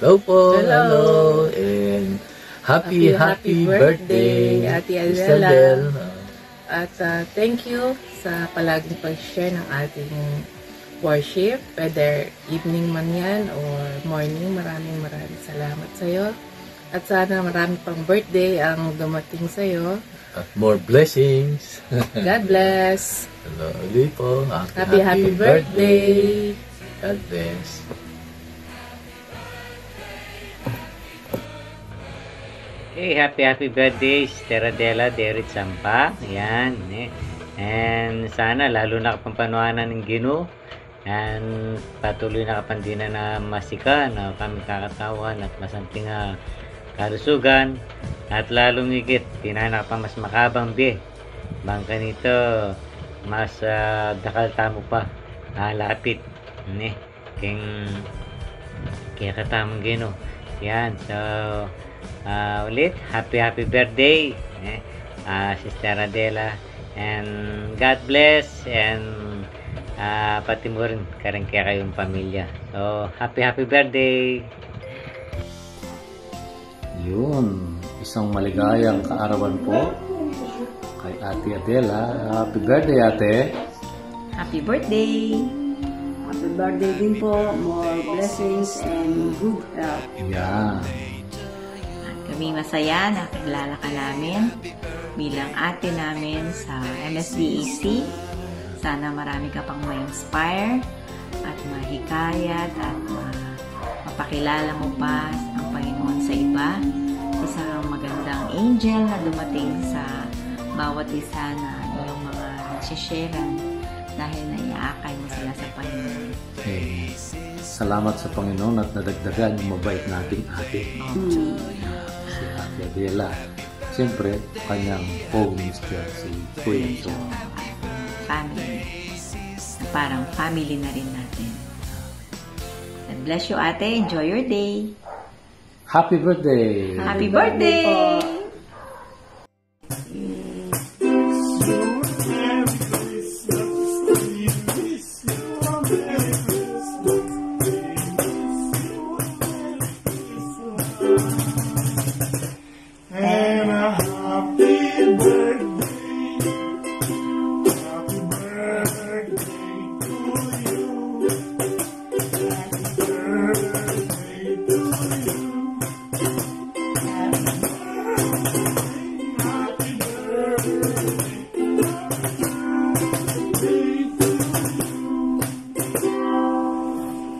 Hello po. Hello. And happy birthday, Ate Sister Adela. Del. At thank you sa palaging pag-share ng ating worship. Whether evening man yan or morning, maraming salamat sa'yo. At sana marami pang birthday ang dumating sa'yo. At more blessings. God bless. Hello ulit po. Happy birthday. God bless. Hey, happy birthday, Sister Adela Derit Sampa. Ayan. And sana lalo na kapampanuanan ng Ginoo. And patuloy na kapandina na masika na kami kakatawan at masamting kalusugan. At lalong higit, tinanak pa mas makabang be. Bangka nito, mas dakal tamo pa. Lapit. Kaya katamang Ginoo. Yan. So, ulit, happy birthday, Sister Adela. And God bless. And pati mo rin kaya kayong pamilya. So, happy birthday. Yun, isang maligayang kaarawan po kay Ate Adela. Happy birthday, Ate. Happy birthday. Happy birthday din po. More blessings and good health. Yan. At kami masaya na kilala ka namin bilang ate namin sa MSDEC. Sana marami ka pang ma-inspire at mahikayat at mapakilala mo pa ang Panginoon sa iba. Isang magandang angel na dumating sa bawat isa na iyong mga nagsisharean dahil naiaakay mo sila sa Panginoon. Salamat sa Panginoon at nadagdagan yung mabait nating ate. Si Ate Adela. Siyempre, kanyang pog-mister si Kuya Enzo. Family. Parang family na rin natin. God bless you, ate. Enjoy your day. Happy birthday! Happy birthday! And a happy birthday to you. Happy birthday to you.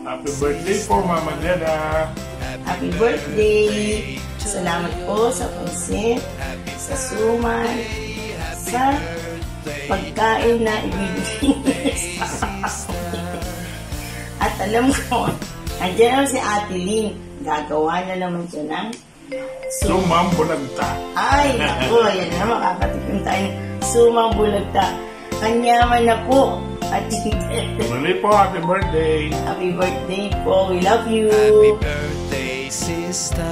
Happy birthday po, Mama Dela. Happy birthday! Salamat po sa pansit, sa suman, sa pagkain na ibibigay sa At alam ko, andyan naman si Ate Lynn. Gagawa na naman siya ng Sumang bulagta. Ay, naku, yan na, makakatikim tayo ng sumang bulagta. Kanyaman na po. At Muli po, happy birthday. happy birthday po. We love you. Birthday, sister.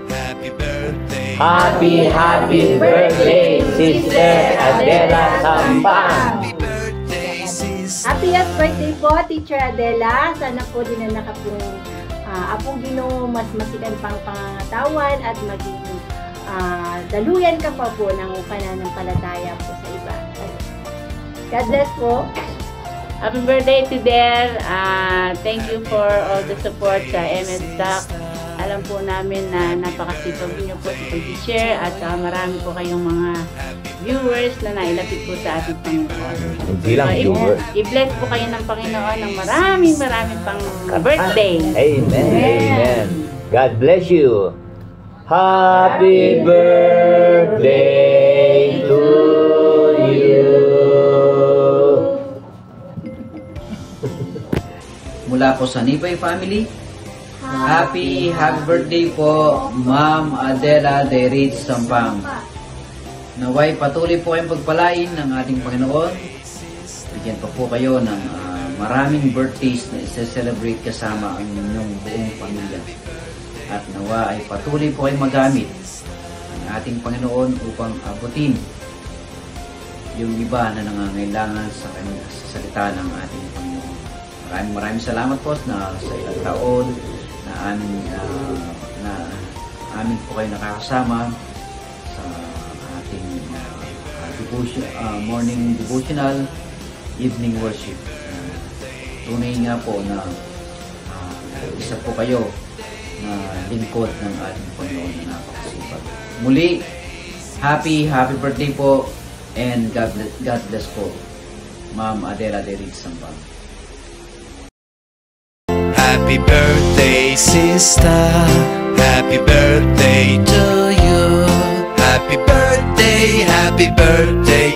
Happy birthday. Happy birthday, Sister Adela Sampang. Happy birthday, sister. Happiest birthday po, Teacher Adela. Sana po din na nakapong Apong Ginoo mas masigan pang pangangatawan at maging daluyan ka pa po ng pananampalataya po sa iba. God bless po. Happy birthday to Del. Thank you for all the support sa MS Doc. Alam po namin na napakasipag niyo po sa pag-share at marami po kayong mga viewers na nailapit po sa ating Panginoon. Hindi lang viewers. I-bless po kayo ng Panginoon ng maraming pang birthday. Amen. God bless you. Happy birthday to you. Mula po sa Nipay family, happy birthday po, Ma'am Adela Derit Sampang. Naway patuloy po kayong pagpalain ng ating Panginoon. Bigyan pa po kayo ng maraming birthdays na isa-celebrate kasama ang inyong buong pamilya. At nawa ay patuloy po kayong magamit ang ating Panginoon upang abutin yung iba na nangangailangan sa salita ng ating Panginoon. Maraming salamat po na sa ilang taon na amin po kayo nakakasama sa ating morning devotional, evening worship. Tunay nga po na isa po kayo na lingkod ng ating Panginoon na napakasipag. Muli, happy birthday po, and God bless po, Ma'am Adela de Ritz Sampang. Happy birthday, sister. Happy birthday to you. Happy birthday, happy birthday.